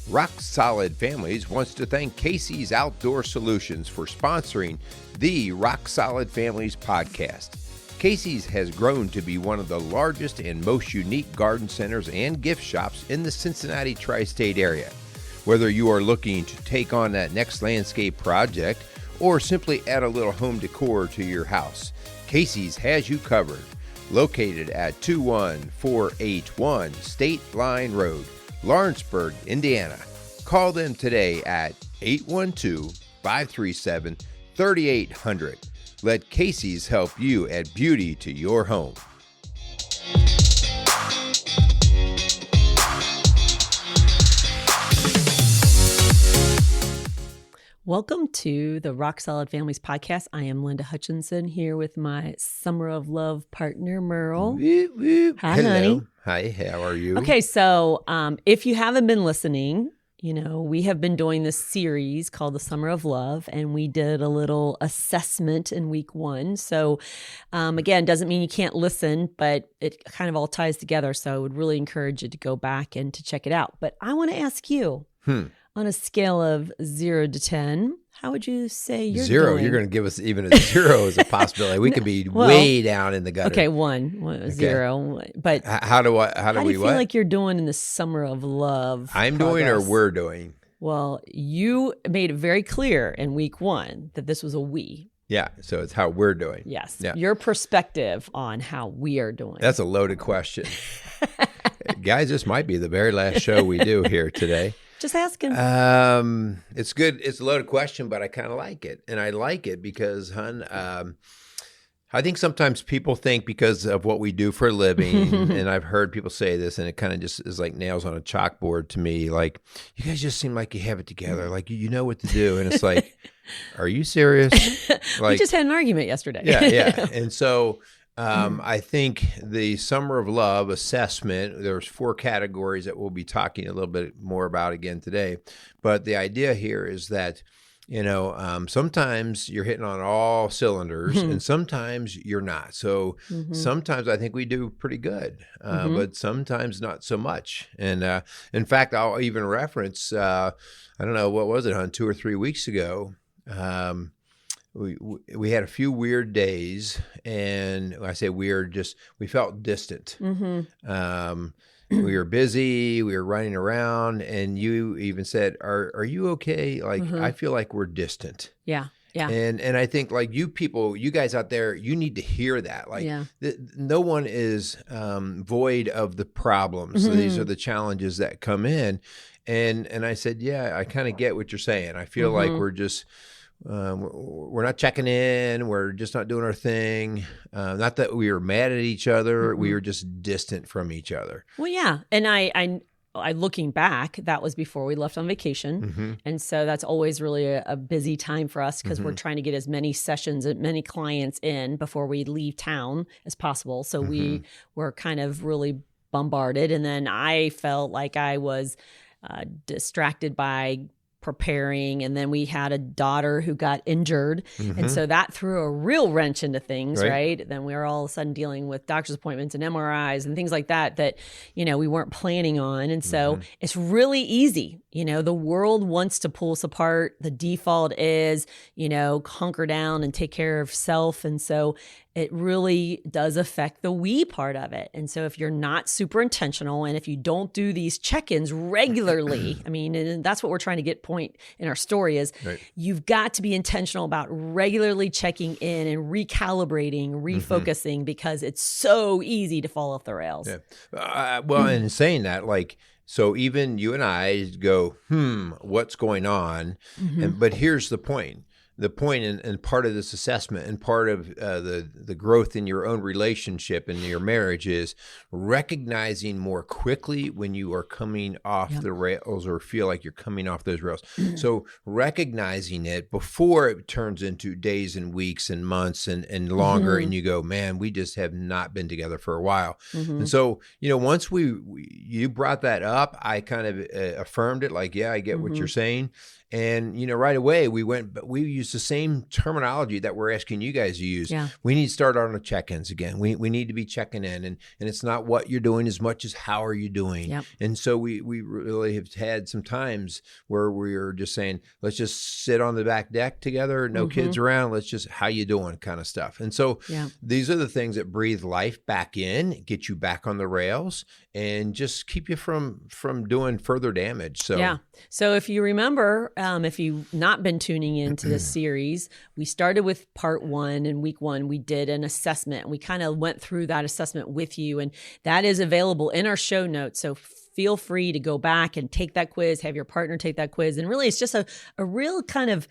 Rock Solid Families wants to thank Casey's Outdoor Solutions for sponsoring the Rock Solid Families podcast. Casey's has grown to be one of the largest and most unique garden centers and gift shops in the Cincinnati tri-state area. Whether you are looking to take on that next landscape project or simply add a little home decor to your house, Casey's has you covered. Located at 21481 State Line Road, Lawrenceburg, Indiana. Call them today at 812-537-3800. Let Casey's help you add beauty to your home. Welcome to the Rock Solid Families podcast. I am Linda Hutchinson here with my Summer of Love partner, Merrill. Whoop, whoop. Hi, Hello. honey. Hi, how are you? Okay, so if you haven't been listening, you know, we have been doing this series called the Summer of Love, and we did a little assessment in week 1. So again, doesn't mean you can't listen, but it kind of all ties together. So I would really encourage you to go back and to check it out. But I want to ask you, on a scale of 0 to 10, how would you say you're 0. doing? You're going to give us even a 0 as a possibility. We could be way down in the gutter. Okay, 1, 0. But How do we feel like you're doing in the Summer of Love? I'm doing or we're doing? Well, you made it very clear in week 1 that this was a we. Yeah, so it's how we're doing. Yes. Yeah. Your perspective on how we are doing. That's a loaded question. Guys, this might be the very last show we do here today. Just asking. It's good. It's a loaded question, but I kind of like it. And I like it because, hon, I think sometimes people think because of what we do for a living, and I've heard people say this, and it kind of just is like nails on a chalkboard to me. Like, you guys just seem like you have it together. Like, you know what to do. And it's like, are you serious? Like, we just had an argument yesterday. Yeah. And so I think the Summer of Love assessment, there's 4 categories that we'll be talking a little bit more about again today. But the idea here is that, you know, sometimes you're hitting on all cylinders and sometimes you're not. So sometimes I think we do pretty good, but sometimes not so much. And in fact, I'll even reference, I don't know, what was it, hon, 2 or 3 weeks ago, we had a few weird days, and when I say weird, just we felt distant. We were busy, we were running around, and you even said, "Are you okay? Like I feel like we're distant." Yeah. And I think like you people, you guys out there, you need to hear that. Like no one is void of the problems. So these are the challenges that come in, and I said, yeah, I kind of get what you're saying. I feel like we're just. We're not checking in. We're just not doing our thing. Not that we were mad at each other. We were just distant from each other. Well, yeah. And I looking back, that was before we left on vacation. And so that's always really a busy time for us because we're trying to get as many sessions, as many clients in before we leave town as possible. So we were kind of really bombarded. And then I felt like I was distracted by preparing, and then we had a daughter who got injured, and so that threw a real wrench into things, right? Then we were all of a sudden dealing with doctor's appointments and MRIs and things like that you know we weren't planning on, and so it's really easy. You know, the world wants to pull us apart. The default is, you know, hunker down and take care of self, and so it really does affect the we part of it. And so if you're not super intentional, and if you don't do these check-ins regularly, I mean, and that's what we're trying to get point in our story is you've got to be intentional about regularly checking in and recalibrating, refocusing, because it's so easy to fall off the rails. Well, and in saying that, like, so even you and I go, what's going on? But here's the point. the point and part of this assessment and part of the growth in your own relationship and your marriage is recognizing more quickly when you are coming off the rails or feel like you're coming off those rails. So recognizing it before it turns into days and weeks and months and longer, and you go, man, we just have not been together for a while. And so, once you brought that up, I kind of affirmed it, like, yeah, I get what you're saying. And, right away we used the same terminology that we're asking you guys to use. Yeah. We need to start on the check-ins again. We need to be checking in, and it's not what you're doing as much as how are you doing. Yep. And so we really have had some times where we're just saying, let's just sit on the back deck together, no kids around. Let's just, how you doing kind of stuff. And so these are the things that breathe life back in, get you back on the rails, and just keep you from doing further damage. So if you remember, if you've not been tuning into this series, we started with part 1. In week 1, we did an assessment, and we kind of went through that assessment with you, and that is available in our show notes. So feel free to go back and take that quiz, have your partner take that quiz. And really, it's just a real kind of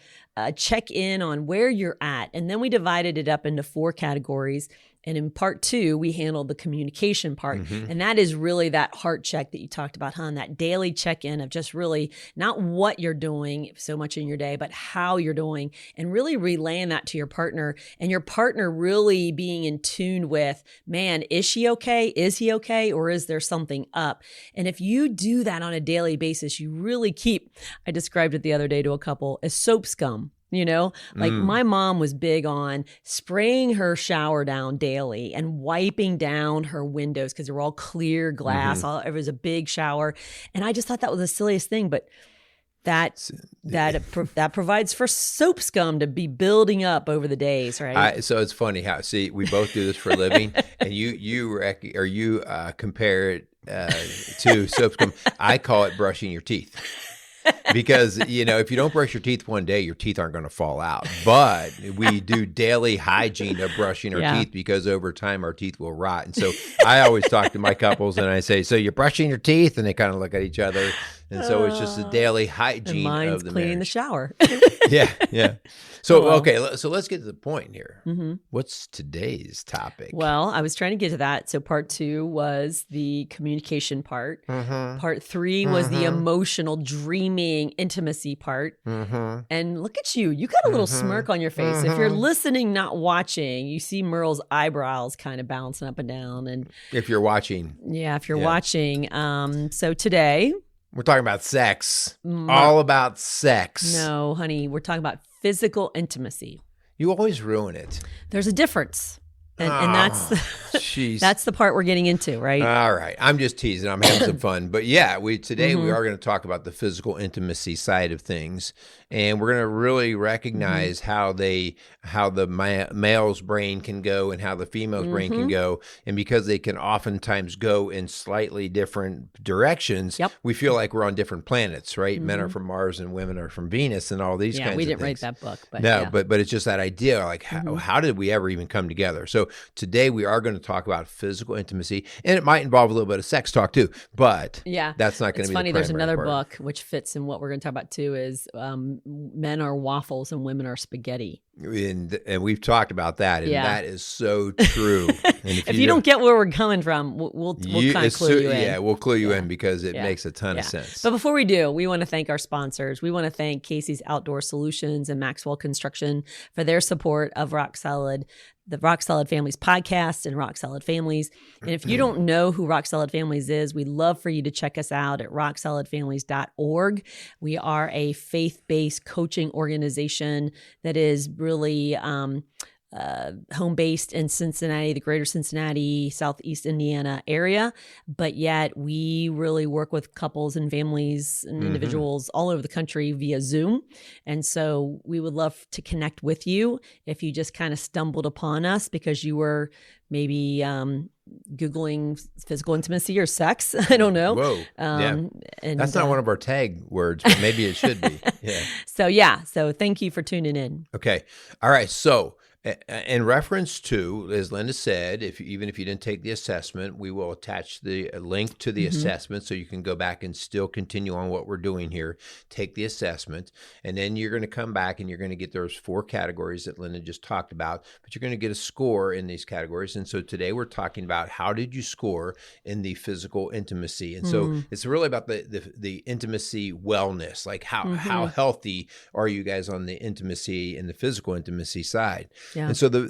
check in on where you're at. And then we divided it up into 4 categories. And in part 2, we handled the communication part. And that is really that heart check that you talked about, and that daily check-in of just really not what you're doing so much in your day, but how you're doing, and really relaying that to your partner, and your partner really being in tune with, man, is she okay? Is he okay? Or is there something up? And if you do that on a daily basis, you really keep, I described it the other day to a couple, as soap scum. My mom was big on spraying her shower down daily and wiping down her windows because they were all clear glass. It was a big shower. And I just thought that was the silliest thing. But that provides for soap scum to be building up over the days, right? So it's funny how, we both do this for a living, and you compare it to soap scum. I call it brushing your teeth. Because, if you don't brush your teeth one day, your teeth aren't going to fall out. But we do daily hygiene of brushing our teeth, because over time our teeth will rot. And so I always talk to my couples and I say, so you're brushing your teeth? And they kind of look at each other. And so it's just a daily hygiene of the cleaning marriage. the shower. Yeah. So, okay, so let's get to the point here. What's today's topic? Well, I was trying to get to that. So part 2 was the communication part. Part 3 was the emotional, dreaming, intimacy part. And look at you. You got a little smirk on your face. If you're listening, not watching, you see Merle's eyebrows kind of bouncing up and down. And if you're watching. Yeah, if you're watching. So today, we're talking about sex. All about sex. No, honey, we're talking about physical intimacy. You always ruin it. There's a difference. And that's the part we're getting into, right? All right. I'm just teasing. I'm having some fun. But yeah, today we are going to talk about the physical intimacy side of things. And we're going to really recognize how the male's brain can go and how the female's brain can go. And because they can oftentimes go in slightly different directions, we feel like we're on different planets, right? Men are from Mars and women are from Venus and all these kinds of things. Yeah, we didn't write that book. But no, but it's just that idea, like how did we ever even come together? So today we are going to talk about physical intimacy, and it might involve a little bit of sex talk too, but that's not going to be It's funny, there's another part. Book which fits in what we're going to talk about too is men are waffles and women are spaghetti. And we've talked about that, and that is so true. And if you don't get where we're coming from, we'll kind of clue you in. Yeah, we'll clue you in because it makes a ton of sense. But before we do, we want to thank our sponsors. We want to thank Casey's Outdoor Solutions and Maxwell Construction for their support of Rock Solid, the Rock Solid Families podcast and Rock Solid Families. And if you don't know who Rock Solid Families is, we'd love for you to check us out at rocksolidfamilies.org. We are a faith-based coaching organization that is really home-based in Cincinnati, the greater Cincinnati, Southeast Indiana area, but yet we really work with couples and families and individuals all over the country via Zoom. And so we would love to connect with you if you just kind of stumbled upon us because you were maybe Googling physical intimacy or sex. I don't know. Whoa. And that's not one of our tag words, but maybe it should be. Yeah. So thank you for tuning in. Okay. All right. So In reference to, as Linda said, even if you didn't take the assessment, we will attach the link to the assessment so you can go back and still continue on what we're doing here. Take the assessment, and then you're going to come back and you're going to get those 4 categories that Linda just talked about, but you're going to get a score in these categories. And so today we're talking about how did you score in the physical intimacy. And so it's really about the intimacy wellness, like how healthy are you guys on the intimacy and the physical intimacy side. Yeah. And so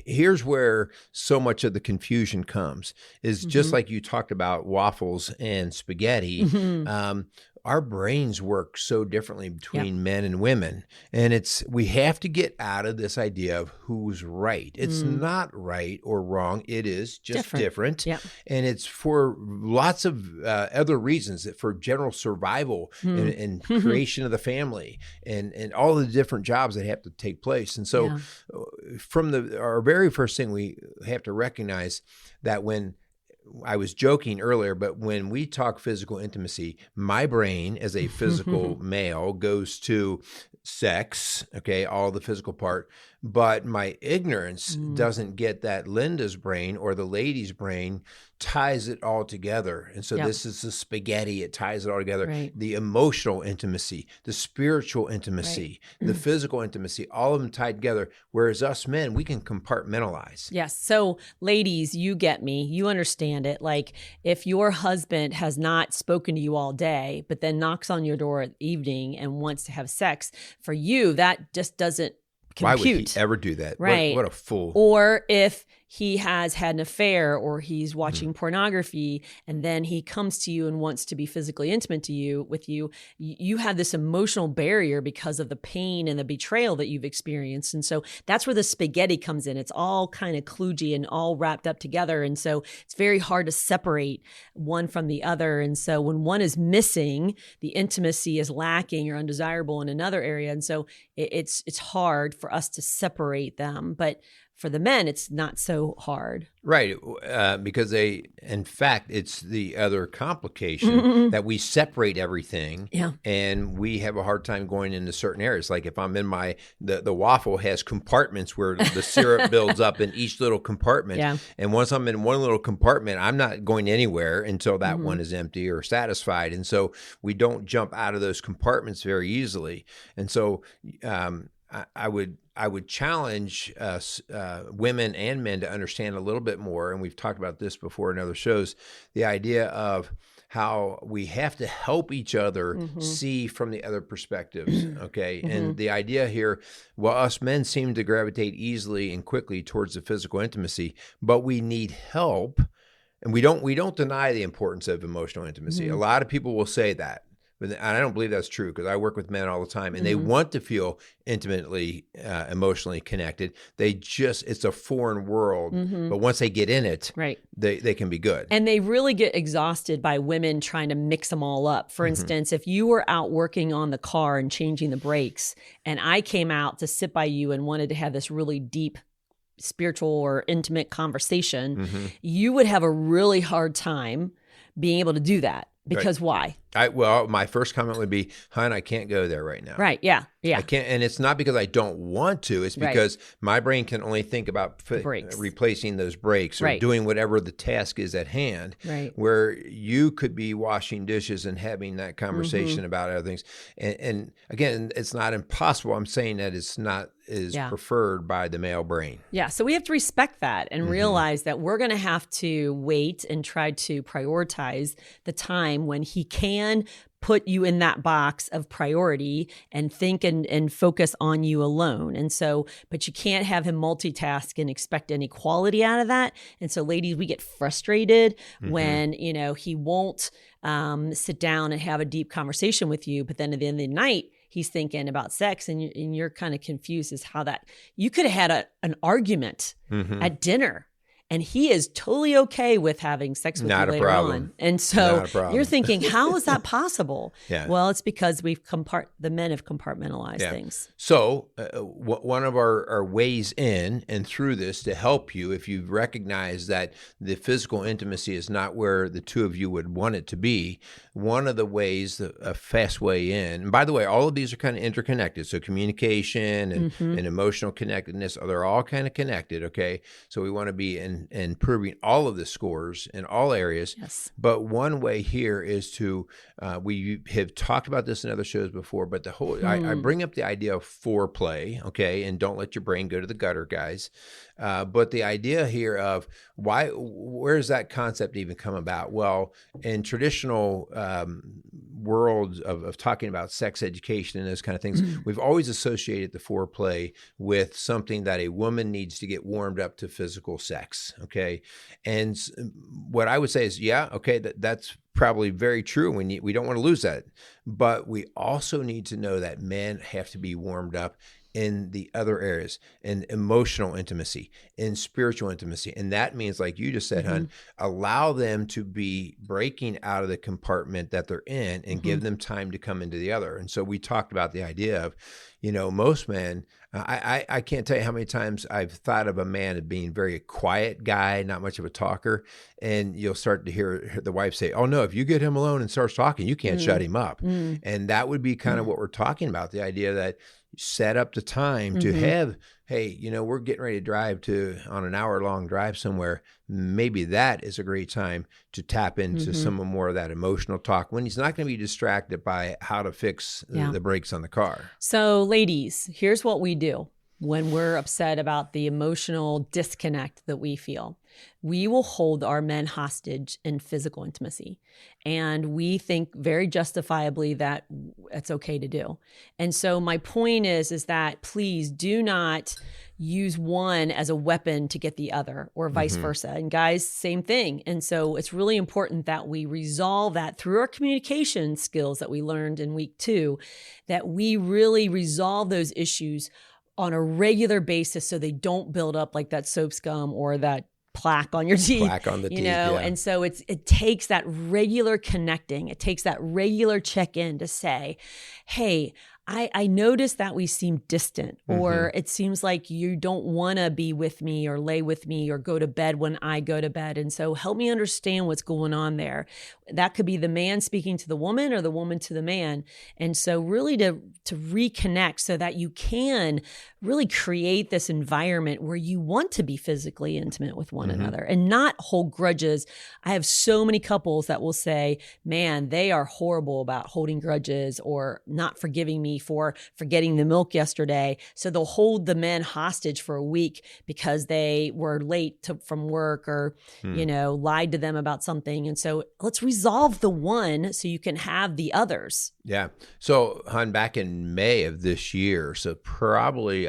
here's where so much of the confusion comes is just like you talked about waffles and spaghetti. Our brains work so differently between men and women. And we have to get out of this idea of who's right. It's not right or wrong. It is just different. Yep. And it's for lots of other reasons, that for general survival and creation of the family and all the different jobs that have to take place. And so from our very first thing, we have to recognize that when I was joking earlier, but when we talk physical intimacy, my brain as a physical male goes to sex, okay, all the physical part, but my ignorance doesn't get that Linda's brain or the lady's brain ties it all together. And so this is the spaghetti. It ties it all together. Right. The emotional intimacy, the spiritual intimacy, the physical intimacy, all of them tied together. Whereas us men, we can compartmentalize. Yes. So ladies, you get me. You understand it. Like if your husband has not spoken to you all day, but then knocks on your door at evening and wants to have sex, for you, that just doesn't compute. Why would he ever do that? Right. What a fool. Or if he has had an affair or he's watching pornography and then he comes to you and wants to be physically intimate with you, you have this emotional barrier because of the pain and the betrayal that you've experienced. And so that's where the spaghetti comes in. It's all kind of kludgy and all wrapped up together. And so it's very hard to separate one from the other. And so when one is missing, the intimacy is lacking or undesirable in another area. And so it's hard for us to separate them. But for the men, it's not so hard. Right. Because in fact, it's the other complication that we separate everything and we have a hard time going into certain areas. Like if I'm in the waffle has compartments where the syrup builds up in each little compartment. Yeah. And once I'm in one little compartment, I'm not going anywhere until that one is empty or satisfied. And so we don't jump out of those compartments very easily. And so I would challenge women and men to understand a little bit more, and we've talked about this before in other shows, the idea of how we have to help each other see from the other perspectives, okay? And the idea here, well, us men seem to gravitate easily and quickly towards the physical intimacy, but we need help, and we don't deny the importance of emotional intimacy. A lot of people will say that. But I don't believe that's true because I work with men all the time and they want to feel intimately, emotionally connected. It's a foreign world. But once they get in it, they can be good. And they really get exhausted by women trying to mix them all up. For instance, if you were out working on the car and changing the brakes and I came out to sit by you and wanted to have this really deep spiritual or intimate conversation, you would have a really hard time being able to do that. Because why? Well, my first comment would be, hon, I can't go there right now. Right. Yeah. Yeah. I can't. And it's not because I don't want to. It's because my brain can only think about replacing those brakes or doing whatever the task is at hand. Right. Where you could be washing dishes and having that conversation about other things. And again, it's not impossible. I'm saying that it's not preferred by the male brain. Yeah. So we have to respect that and realize that we're going to have to wait and try to prioritize the time when he can put you in that box of priority and think and focus on you alone. And so, but you can't have him multitask and expect any quality out of that. And so ladies, we get frustrated when, he won't sit down and have a deep conversation with you. But then at the end of the night, he's thinking about sex and you're kind of confused as how that, you could have had an argument at dinner. and he is totally okay with having sex with Not you a later problem. on. And so Not a problem. you're thinking, how is that possible? Yeah. Well, it's because the men have compartmentalized things. So one of our ways in and through this to help you, if you recognize that the physical intimacy is not where the two of you would want it to be, one of the ways, a fast way in, and by the way, all of these are kind of interconnected. So communication and emotional connectedness, they're all kind of connected, okay? So we want to be improving all of the scores in all areas. Yes. But one way here is to, we have talked about this in other shows before, but the whole, I bring up the idea of foreplay, okay? And don't let your brain go to the gutter, guys. But the idea here of where does that concept even come about? Well, in traditional worlds of talking about sex education and those kind of things, we've always associated the foreplay with something that a woman needs to get warmed up to physical sex, okay? And what I would say is, okay, that's probably very true. We don't want to lose that. But we also need to know that men have to be warmed up in the other areas, in emotional intimacy, in spiritual intimacy. And that means, like you just said, hon, allow them to be breaking out of the compartment that they're in and give them time to come into the other. And so we talked about the idea of, most men, I can't tell you how many times I've thought of a man as being very quiet guy, not much of a talker. And you'll start to hear the wife say, oh no, if you get him alone and starts talking, you can't shut him up. And that would be kind of what we're talking about, the idea that set up the time to have, hey, we're getting ready to drive on an hour-long drive somewhere. Maybe that is a great time to tap into some more of that emotional talk when he's not going to be distracted by how to fix the brakes on the car. So ladies, here's what we do when we're upset about the emotional disconnect that we feel. We will hold our men hostage in physical intimacy. And we think very justifiably that it's okay to do. And so my point is that please do not use one as a weapon to get the other, or vice versa. And guys, same thing. And so it's really important that we resolve that through our communication skills that we learned in week 2, that we really resolve those issues on a regular basis so they don't build up like that soap scum or that plaque on your teeth. Plaque on the teeth, And so it takes that regular connecting. It takes that regular check-in to say, hey, I noticed that we seem distant, or it seems like you don't want to be with me or lay with me or go to bed when I go to bed. And so help me understand what's going on there. That could be the man speaking to the woman or the woman to the man. And so really to reconnect so that you can really create this environment where you want to be physically intimate with one another and not hold grudges. I have so many couples that will say, man, they are horrible about holding grudges or not forgiving me for forgetting the milk yesterday. So they'll hold the men hostage for a week because they were late from work or, lied to them about something. And so let's resolve the one so you can have the others. Yeah. So, hon, back in May of this year, so probably,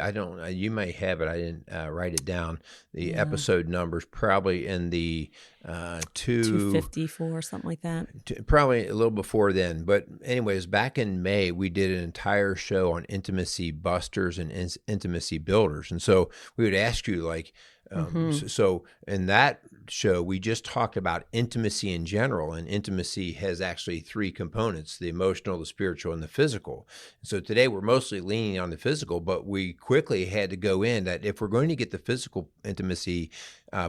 you may have it, I didn't write it down, the episode numbers, probably in the 254 or something like that. Probably a little before then. But anyways, back in May, we did an entire show on intimacy busters and intimacy builders. And so we would ask you, like, so in that show, we just talked about intimacy in general, and intimacy has actually 3 components: the emotional, the spiritual, and the physical. So today we're mostly leaning on the physical, but we quickly had to go in that if we're going to get the physical intimacy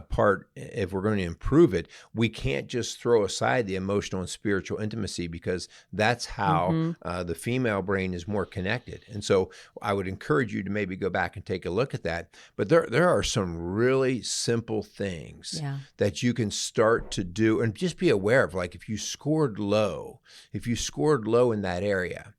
part, if we're going to improve it, we can't just throw aside the emotional and spiritual intimacy, because that's how the female brain is more connected. And so I would encourage you to maybe go back and take a look at that. But there are some really simple things that you can start to do, and just be aware of, like, if you scored low in that area,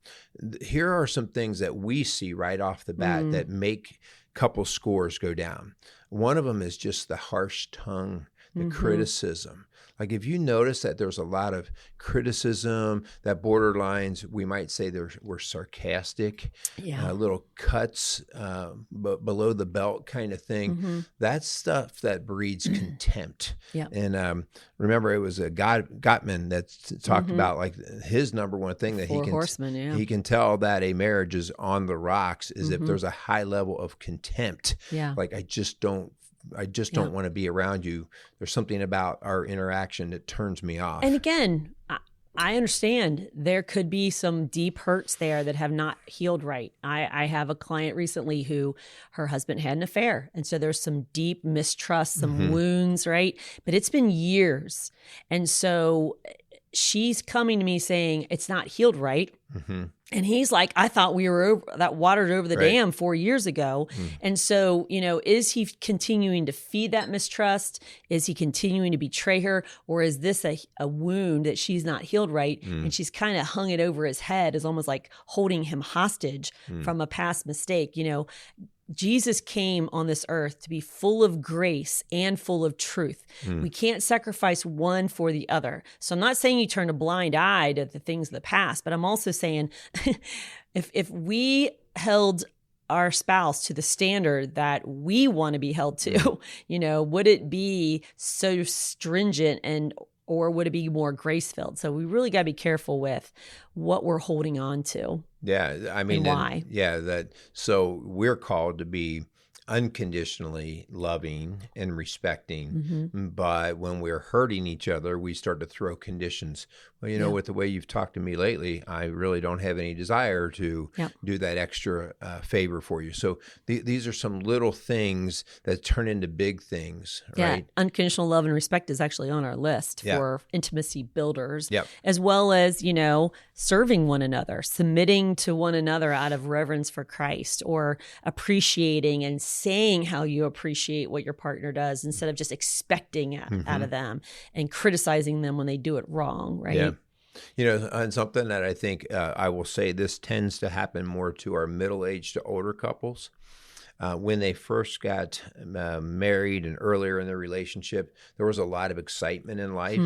here are some things that we see right off the bat that make couple scores go down. One of them is just the harsh tongue, the criticism. Like, if you notice that there's a lot of criticism, that borderlines, we might say we're sarcastic, little cuts below the belt kind of thing, that's stuff that breeds contempt. And remember, it was a Gottman that talked about, like, his number one thing that he can tell that a marriage is on the rocks is if there's a high level of contempt. Like, I just don't I just don't want to be around you. There's something about our interaction that turns me off. And again, I understand there could be some deep hurts there that have not healed right. I have a client recently who her husband had an affair. And so there's some deep mistrust, some wounds, right? But it's been years. And so she's coming to me saying it's not healed right. And he's like, I thought we were watered over the dam 4 years ago. And so, is he continuing to feed that mistrust? Is he continuing to betray her? Or is this a wound that she's not healed right? And she's kind of hung it over his head, is almost like holding him hostage from a past mistake. Jesus came on this earth to be full of grace and full of truth. We can't sacrifice one for the other. So I'm not saying you turn a blind eye to the things of the past, but I'm also saying if we held our spouse to the standard that we want to be held to, would it be so stringent or would it be more grace-filled? So we really got to be careful with what we're holding on to. Yeah, I mean, why? So we're called to be unconditionally loving and respecting, but when we're hurting each other, we start to throw conditions. Well, with the way you've talked to me lately, I really don't have any desire to do that extra favor for you. So these are some little things that turn into big things, right? Unconditional love and respect is actually on our list for intimacy builders, as well as, serving one another, submitting to one another out of reverence for Christ, or appreciating and saying how you appreciate what your partner does instead of just expecting out of them and criticizing them when they do it wrong, right? And something that I think I will say, this tends to happen more to our middle-aged to older couples. When they first got married and earlier in their relationship, there was a lot of excitement in life.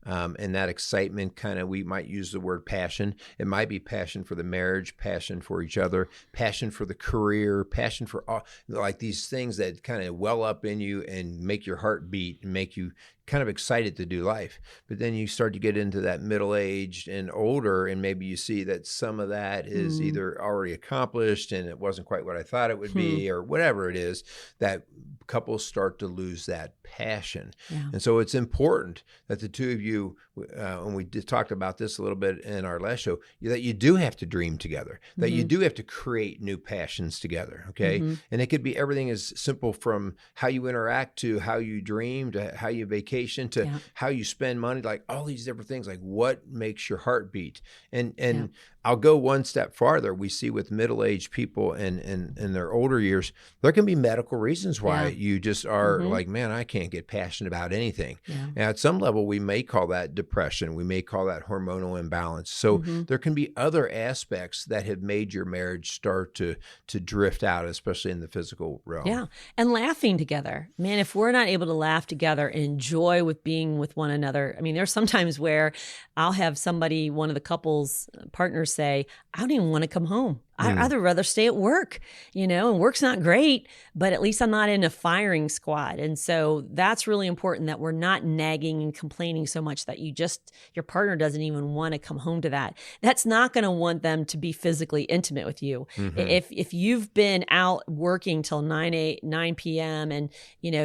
And that excitement we might use the word passion. It might be passion for the marriage, passion for each other, passion for the career, passion for all, like these things that kind of well up in you and make your heart beat and make you kind of excited to do life. But then you start to get into that middle-aged and older, and maybe you see that some of that is either already accomplished and it wasn't quite what I thought it would be, or whatever it is, that couples start to lose that passion. And so it's important that the two of you, and we talked about this a little bit in our last show, that you do have to dream together, that you do have to create new passions together, okay? And it could be everything as simple from how you interact to how you dream to how you vacation to how you spend money, like all these different things, like what makes your heart beat. And I'll go one step farther. We see with middle-aged people and in their older years, there can be medical reasons why you just are like, man, I can't get passionate about anything. And at some level, we may call that depression. We may call that hormonal imbalance. So there can be other aspects that have made your marriage start to drift out, especially in the physical realm. Yeah. And laughing together. Man, if we're not able to laugh together, enjoy with being with one another. I mean, there's sometimes where I'll have somebody, one of the couple's partners say, I don't even want to come home. I'd rather stay at work, and work's not great, but at least I'm not in a firing squad. And so that's really important, that we're not nagging and complaining so much that your partner doesn't even want to come home to that. That's not going to want them to be physically intimate with you. If you've been out working till 9 p.m. and,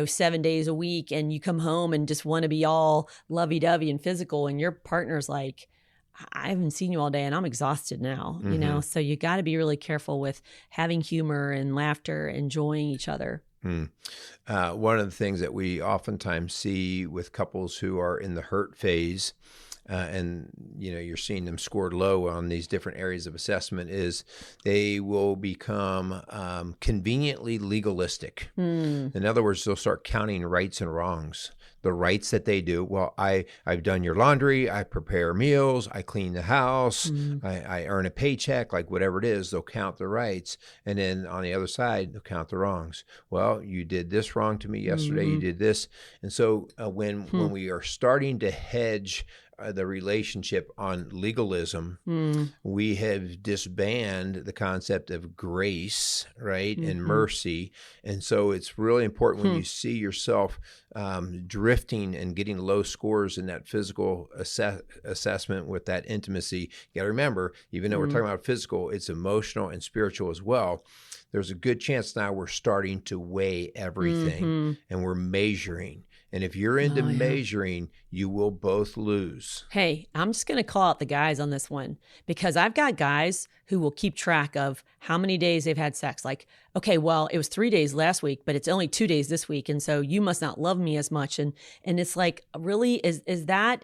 7 days a week, and you come home and just want to be all lovey-dovey and physical, and your partner's like, I haven't seen you all day and I'm exhausted now, so you got to be really careful with having humor and laughter, enjoying each other. One of the things that we oftentimes see with couples who are in the hurt phase, and you're seeing them scored low on these different areas of assessment, is they will become conveniently legalistic. In other words, they'll start counting rights and wrongs. The rights that they do. Well, I've done your laundry, I prepare meals, I clean the house, I earn a paycheck, like whatever it is, they'll count the rights. And then on the other side, they'll count the wrongs. Well, you did this wrong to me yesterday, you did this. And so when we are starting to hedge the relationship on legalism. We have disbanded the concept of grace, right, and mercy. And so it's really important when you see yourself drifting and getting low scores in that physical assessment with that intimacy. You got to remember, even though we're talking about physical, it's emotional and spiritual as well. There's a good chance now we're starting to weigh everything and we're measuring. And if you're into measuring, you will both lose. Hey, I'm just going to call out the guys on this one, because I've got guys who will keep track of how many days they've had sex. Like, okay, well, it was 3 days last week, but it's only 2 days this week. And so you must not love me as much. And it's like, really, is that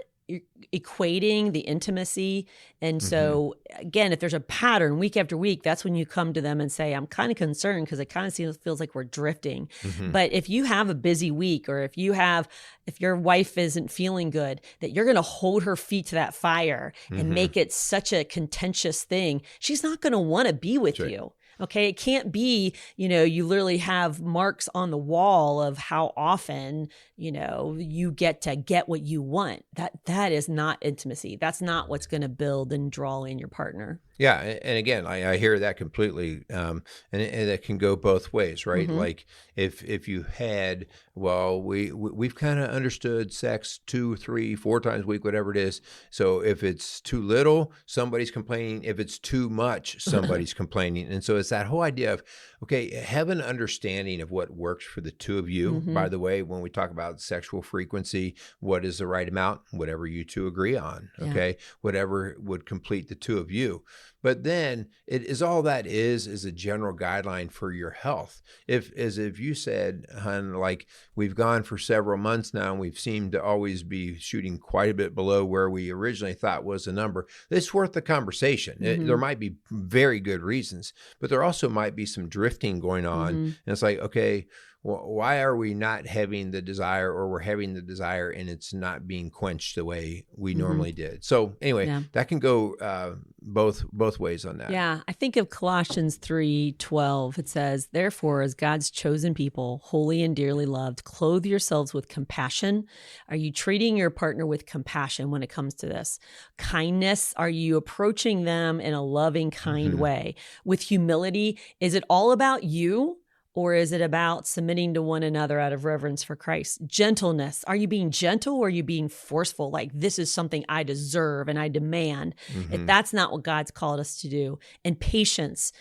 equating the intimacy? And so again, if there's a pattern week after week, that's when you come to them and say, I'm kind of concerned because it kind of feels like we're drifting. But if you have a busy week, or if your wife isn't feeling good, that you're going to hold her feet to that fire and make it such a contentious thing, she's not going to want to be with you. Okay. It can't be, you literally have marks on the wall of how often, you get to get what you want. That is not intimacy. That's not what's going to build and draw in your partner. Yeah. And again, I hear that completely. And it can go both ways, right? Like if you had, we've kind of understood sex 2, 3, 4 times a week, whatever it is. So if it's too little, somebody's complaining. If it's too much, somebody's complaining. And so it's that whole idea of, okay, have an understanding of what works for the two of you. By the way, when we talk about sexual frequency, what is the right amount? Whatever you two agree on, okay? Whatever would complete the two of you. But then it is all that is a general guideline for your health. If you said, hon, like we've gone for several months now and we've seemed to always be shooting quite a bit below where we originally thought was the number, it's worth the conversation. There might be very good reasons, but there also might be some drifting going on. And it's like, okay, why are we not having the desire, or we're having the desire and it's not being quenched the way we normally did? So anyway, that can go both ways on that. Yeah. I think of Colossians 3:12. It says, therefore, as God's chosen people, holy and dearly loved, clothe yourselves with compassion. Are you treating your partner with compassion when it comes to this? Kindness. Are you approaching them in a loving, kind way? With humility. Is it all about you? Or is it about submitting to one another out of reverence for Christ? Gentleness. Are you being gentle, or are you being forceful? Like, this is something I deserve and I demand. If that's not what God's called us to do. And patience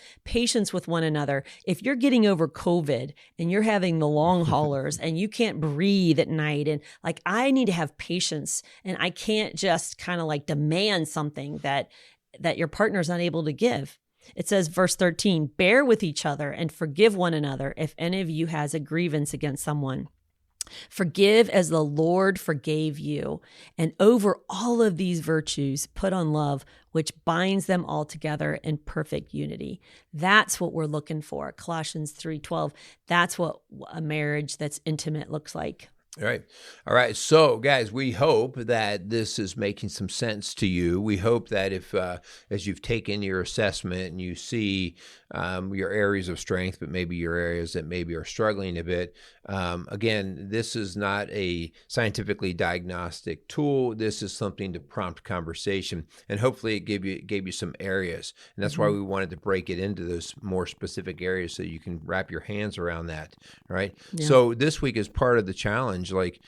with one another. If you're getting over COVID and you're having the long haulers and you can't breathe at night, and like, I need to have patience, and I can't just kind of like demand something that your partner's unable to give. It says, verse 13, bear with each other and forgive one another if any of you has a grievance against someone. Forgive as the Lord forgave you. And over all of these virtues, put on love, which binds them all together in perfect unity. That's what we're looking for. Colossians 3:12. That's what a marriage that's intimate looks like. All right. So, guys, we hope that this is making some sense to you. We hope that if, as you've taken your assessment and you see your areas of strength, but maybe your areas that maybe are struggling a bit, again, this is not a scientifically diagnostic tool. This is something to prompt conversation, and hopefully it gave you some areas. And that's why we wanted to break it into those more specific areas so you can wrap your hands around that. Right. Yeah. So this week is part of the challenge. Like,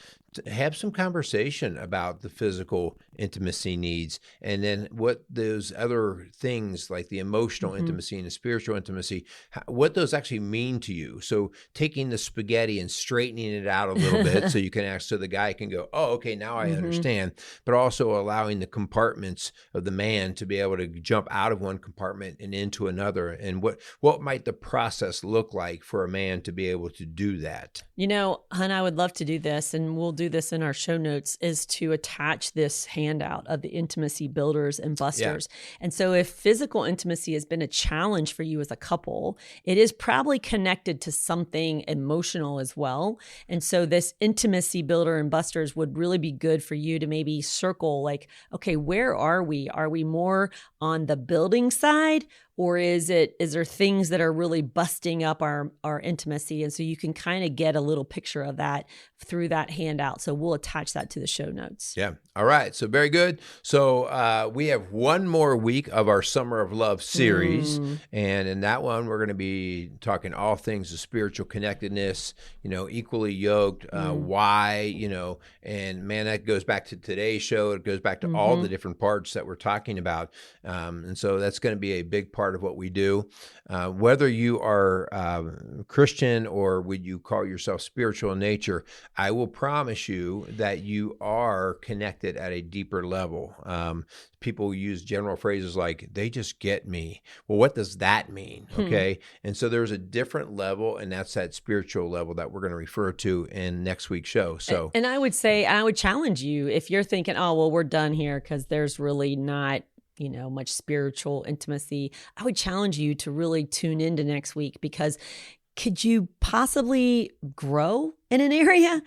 have some conversation about the physical intimacy needs, and then what those other things like the emotional intimacy and the spiritual intimacy, what those actually mean to you. So taking the spaghetti and straightening it out a little bit so you can so the guy can go, oh, okay, now I understand, but also allowing the compartments of the man to be able to jump out of one compartment and into another. And what might the process look like for a man to be able to do that? Hun, I would love to do this, and we'll do this in our show notes, is to attach this handout of the intimacy builders and busters. Yeah. And so if physical intimacy has been a challenge for you as a couple, it is probably connected to something emotional as well. And so this intimacy builder and busters would really be good for you to maybe circle, like, okay, where are we? Are we more on the building side, or is there things that are really busting up our intimacy? And so you can kind of get a little picture of that through that handout. So we'll attach that to the show notes. Yeah. All right. So very good. So we have one more week of our Summer of Love series. And in that one, we're going to be talking all things of spiritual connectedness, equally yoked, why, and man, that goes back to today's show. It goes back to all the different parts that we're talking about. And so that's going to be a big part of what we do. Whether you are Christian or would you call yourself spiritual in nature, I will promise you that you are connected at a deeper level. People use general phrases like, they just get me. Well, what does that mean? Okay. And so there's a different level, and that's that spiritual level that we're going to refer to in next week's show. So, and I would say, I would challenge you if you're thinking, oh, well, we're done here because there's really not much spiritual intimacy. I would challenge you to really tune into next week, because could you possibly grow in an area?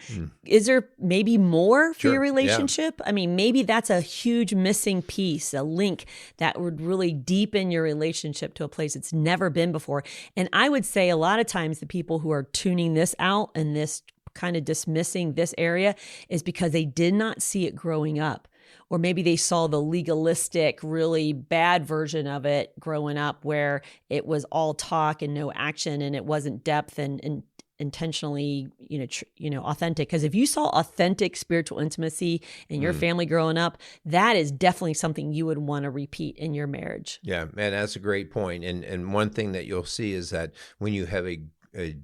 Is there maybe more for your relationship? Yeah. I mean, maybe that's a huge missing piece, a link that would really deepen your relationship to a place it's never been before. And I would say a lot of times the people who are tuning this out and this kind of dismissing this area is because they did not see it growing up. Or maybe they saw the legalistic, really bad version of it growing up, where it was all talk and no action, and it wasn't depth and intentionally, authentic. Because if you saw authentic spiritual intimacy in your family growing up, that is definitely something you would want to repeat in your marriage. Yeah, man, that's a great point. And one thing that you'll see is that when you have a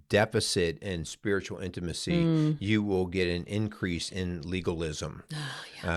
deficit in spiritual intimacy, you will get an increase in legalism.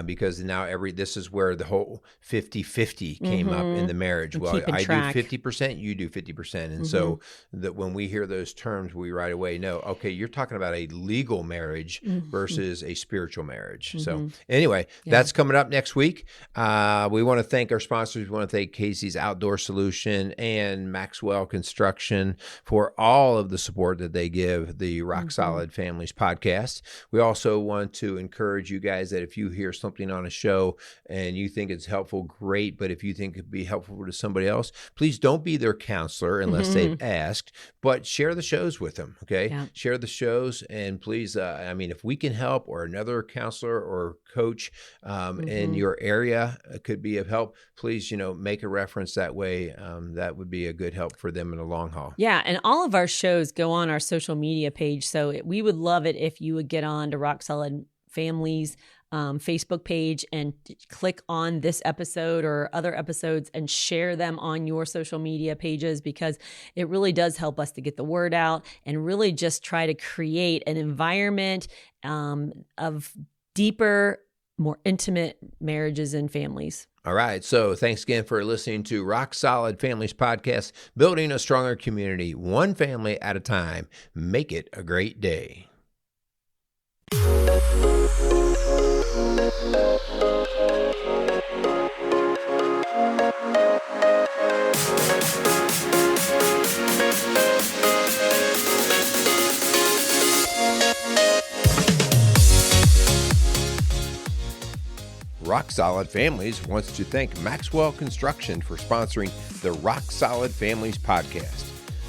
Because now this is where the whole 50-50 came up in the marriage. And well, I track. do 50%, you do 50%. And so that when we hear those terms, we right away know, okay, you're talking about a legal marriage versus a spiritual marriage. So anyway, that's coming up next week. We want to thank our sponsors. We want to thank Casey's Outdoor Solution and Maxwell Construction for all of the support that they give the Rock Solid Families podcast. We also want to encourage you guys that if you hear something on a show and you think it's helpful, great. But if you think it'd be helpful to somebody else, please don't be their counselor unless they've asked, but share the shows with them. Okay. Yeah. Share the shows, and please, if we can help, or another counselor or coach in your area could be of help, please, make a reference that way. That would be a good help for them in the long haul. Yeah. And all of our shows go on our social media page. So we would love it if you would get on to Rock Solid Families Facebook page and click on this episode or other episodes and share them on your social media pages, because it really does help us to get the word out and really just try to create an environment of deeper, more intimate marriages and families. All right. So thanks again for listening to Rock Solid Families Podcast, building a stronger community, one family at a time. Make it a great day. Rock Solid Families wants to thank Maxwell Construction for sponsoring the Rock Solid Families podcast.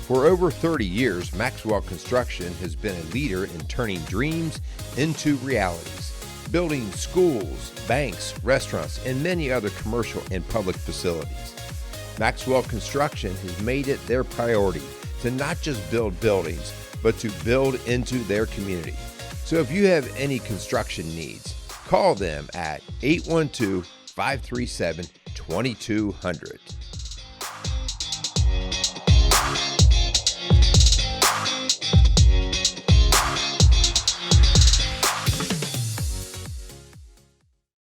For over 30 years, Maxwell Construction has been a leader in turning dreams into realities, building schools, banks, restaurants, and many other commercial and public facilities. Maxwell Construction has made it their priority to not just build buildings, but to build into their community. So if you have any construction needs, call them at 812-537-2200.